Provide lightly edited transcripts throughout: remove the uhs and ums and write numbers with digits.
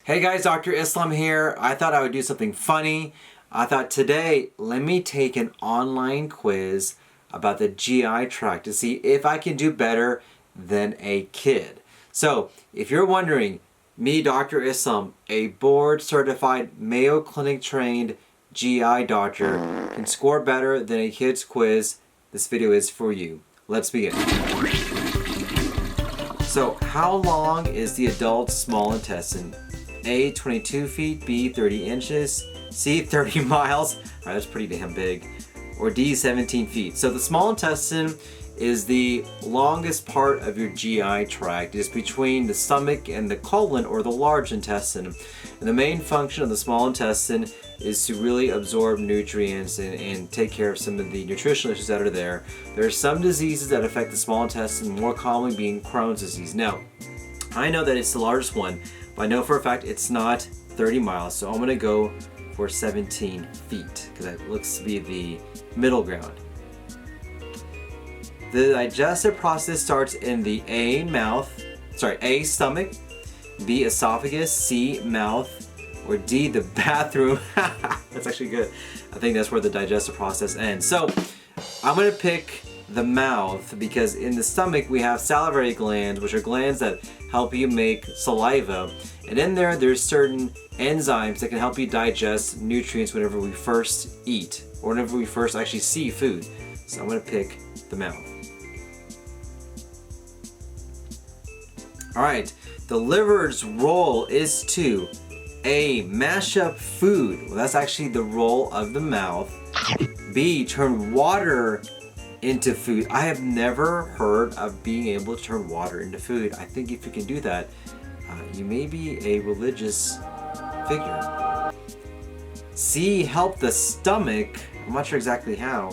Hey guys, Dr. Islam here. I thought I would do something funny. I thought today, let me take an online quiz about the GI tract to see if I can do better than a kid. So, if you're wondering, me, Dr. Islam, a board-certified Mayo Clinic trained GI doctor, can score better than a kid's quiz, this video is for you. Let's begin. So, how long is the adult small intestine? A, 22 feet, B, 30 inches, C, 30 miles, all right, that's pretty damn big, or D, 17 feet. So the small intestine is the longest part of your GI tract. It's between the stomach and the colon, or the large intestine. And the main function of the small intestine is to really absorb nutrients and take care of some of the nutritional issues that are there. There are some diseases that affect the small intestine, more commonly being Crohn's disease. Now, I know that it's the largest one, but I know for a fact it's not 30 miles, so I'm going to go for 17 feet, because that looks to be the middle ground. The digestive process starts in the A, stomach, B, esophagus, C, mouth, or D, the bathroom. That's actually good. I think that's where the digestive process ends. So I'm going to pick the mouth, because in the stomach we have salivary glands, which are glands that help you make saliva, and in there's certain enzymes that can help you digest nutrients whenever we first eat, or whenever we first actually see food. So I'm going to pick the mouth. Alright, the liver's role is to A, mash up food. Well, that's actually the role of the mouth. B, turn water into food. I have never heard of being able to turn water into food. I think if you can do that, you may be a religious figure. C, help the stomach. I'm not sure exactly how.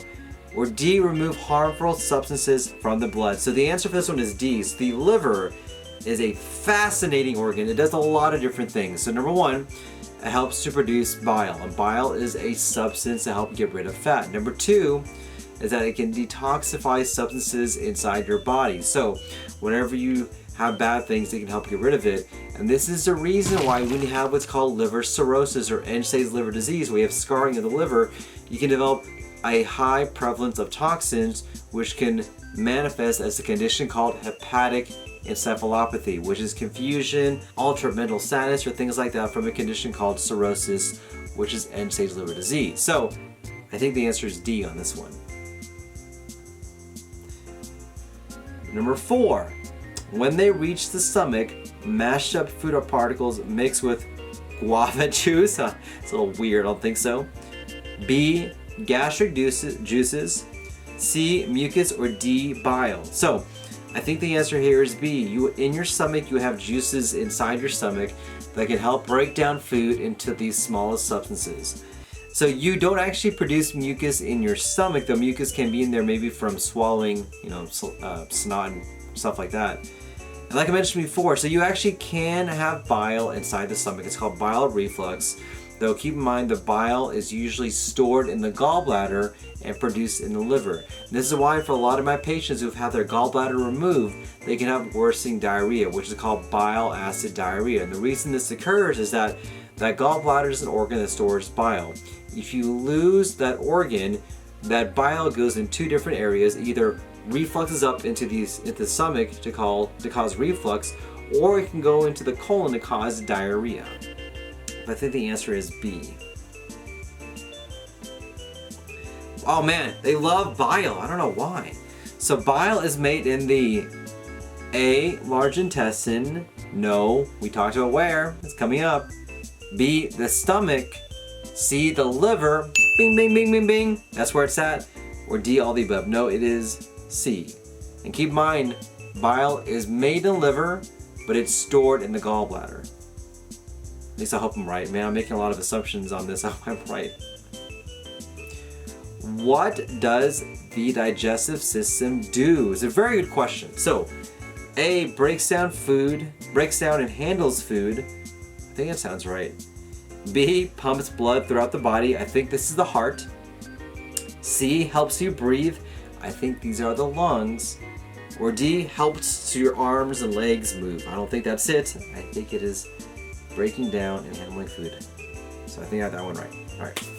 Or D, remove harmful substances from the blood. So the answer for this one is D. So the liver is a fascinating organ. It does a lot of different things. So number one, it helps to produce bile. And bile is a substance to help get rid of fat. Number two is that it can detoxify substances inside your body. So whenever you have bad things, it can help get rid of it. And this is the reason why when you have what's called liver cirrhosis or end-stage liver disease, where you have scarring of the liver, you can develop a high prevalence of toxins, which can manifest as a condition called hepatic encephalopathy, which is confusion, altered mental status, or things like that from a condition called cirrhosis, which is end-stage liver disease. So I think the answer is D on this one. Number 4, when they reach the stomach, mashed up food or particles mixed with guava juice. It's a little weird, I don't think so. B, gastric juices. C, mucus, or D, bile. So I think the answer here is B. In your stomach, you have juices inside your stomach that can help break down food into these smallest substances. So you don't actually produce mucus in your stomach. The mucus can be in there maybe from swallowing, snot and stuff like that. And like I mentioned before, so you actually can have bile inside the stomach. It's called bile reflux. Though keep in mind the bile is usually stored in the gallbladder and produced in the liver. And this is why for a lot of my patients who've had their gallbladder removed, they can have worsening diarrhea, which is called bile acid diarrhea. And the reason this occurs is that gallbladder is an organ that stores bile. If you lose that organ, that bile goes in two different areas. Either refluxes up into the stomach to cause reflux, or it can go into the colon to cause diarrhea. But I think the answer is B. Oh man, they love bile. I don't know why. So bile is made in the A, large intestine. No, we talked about where. It's coming up. B, the stomach. C, the liver. Bing, bing, bing, bing, bing. That's where it's at. Or D, all the above. No, it is C. And keep in mind, bile is made in the liver, but it's stored in the gallbladder. At least I hope I'm right. Man, I'm making a lot of assumptions on this. I hope I'm right. What does the digestive system do? It's a very good question. So, A, breaks down and handles food. I think that sounds right. B, pumps blood throughout the body. I think this is the heart. C, helps you breathe. I think these are the lungs. Or D, helps your arms and legs move. I don't think that's it. I think it is breaking down and handling food. So I think I got that one right. All right.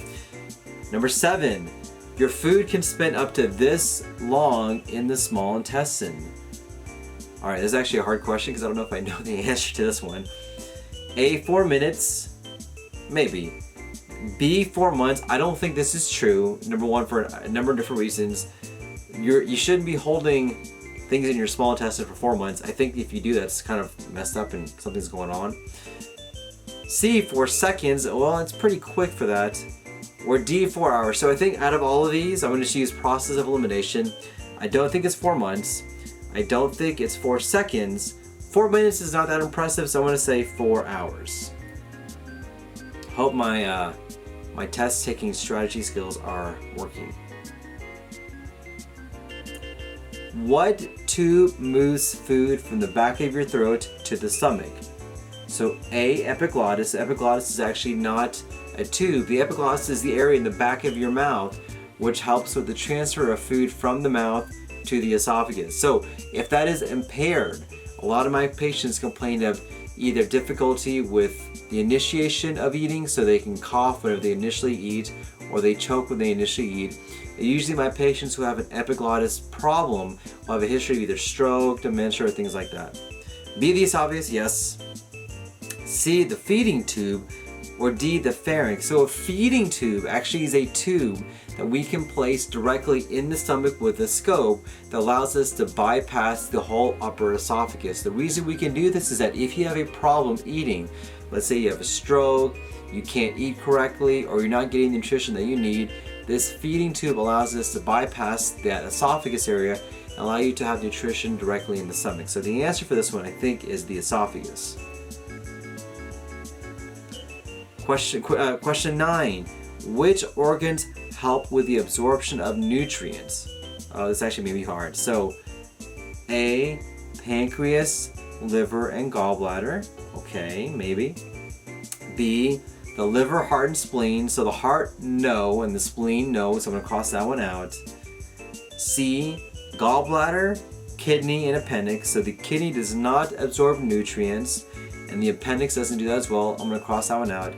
Number 7, your food can spend up to this long in the small intestine. All right, this is actually a hard question because I don't know if I know the answer to this one. A, 4 minutes, maybe. B, 4 months. I don't think this is true. Number one, for a number of different reasons. You shouldn't be holding things in your small intestine for 4 months. I think if you do, that's kind of messed up and something's going on. C, 4 seconds. Well, it's pretty quick for that. Or D, 4 hours. So I think out of all of these, I'm going to choose process of elimination. I don't think it's 4 months. I don't think it's 4 seconds. 4 minutes is not that impressive, so I'm going to say 4 hours. Hope my my test-taking strategy skills are working. What tube moves food from the back of your throat to the stomach? So A, epiglottis. The epiglottis is actually not a tube. The epiglottis is the area in the back of your mouth which helps with the transfer of food from the mouth to the esophagus. So if that is impaired, a lot of my patients complain of either difficulty with the initiation of eating, so they can cough whenever they initially eat, or they choke when they initially eat. Usually my patients who have an epiglottis problem will have a history of either stroke, dementia, or things like that. B, the esophagus, yes. C, the feeding tube, or D, the pharynx. So a feeding tube actually is a tube that we can place directly in the stomach with a scope that allows us to bypass the whole upper esophagus. The reason we can do this is that if you have a problem eating, let's say you have a stroke, you can't eat correctly, or you're not getting the nutrition that you need, this feeding tube allows us to bypass that esophagus area and allow you to have nutrition directly in the stomach. So the answer for this one, I think, is the esophagus. Question 9. Which organs help with the absorption of nutrients? Oh, this actually may be hard. So, A, pancreas, liver, and gallbladder. Okay, maybe. B, the liver, heart, and spleen. So the heart, no, and the spleen, no. So I'm going to cross that one out. C, gallbladder, kidney, and appendix. So the kidney does not absorb nutrients, and the appendix doesn't do that as well. I'm going to cross that one out.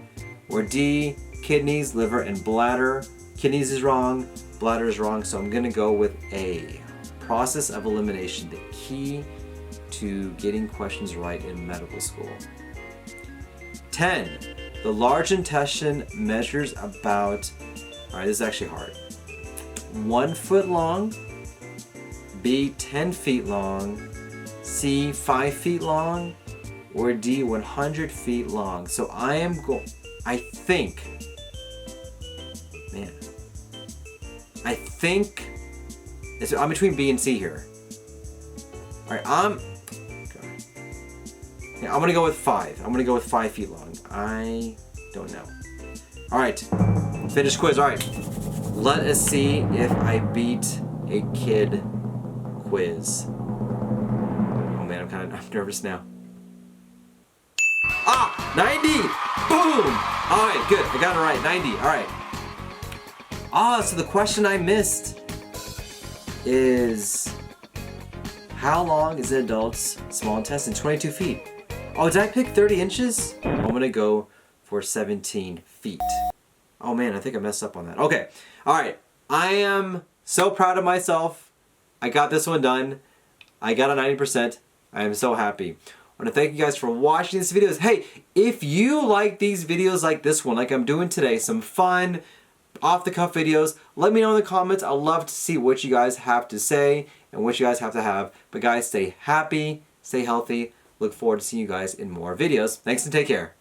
Or D, kidneys, liver, and bladder. Kidneys is wrong, bladder is wrong, so I'm going to go with A. Process of elimination, the key to getting questions right in medical school. 10. The large intestine measures about, all right, this is actually hard, 1 foot long, B, 10 feet long, C, 5 feet long, or D, 100 feet long. So I think I'm between B and C here. All right, I'm gonna go with 5. I'm gonna go with 5 feet long. I don't know. All right, finished quiz. All right, let us see if I beat a kid quiz. Oh man, I'm nervous now. 90! Boom! All right, good. I got it right. 90. All right. So the question I missed is, how long is an adult's small intestine? 22 feet. Oh, did I pick 30 inches? I'm gonna go for 17 feet. Oh man, I think I messed up on that. Okay. All right. I am so proud of myself. I got this one done. I got a 90%. I am so happy. I want to thank you guys for watching these videos. Hey, if you like these videos like this one, like I'm doing today, some fun, off-the-cuff videos, let me know in the comments. I'd love to see what you guys have to say and what you guys have to have. But guys, stay happy, stay healthy. Look forward to seeing you guys in more videos. Thanks and take care.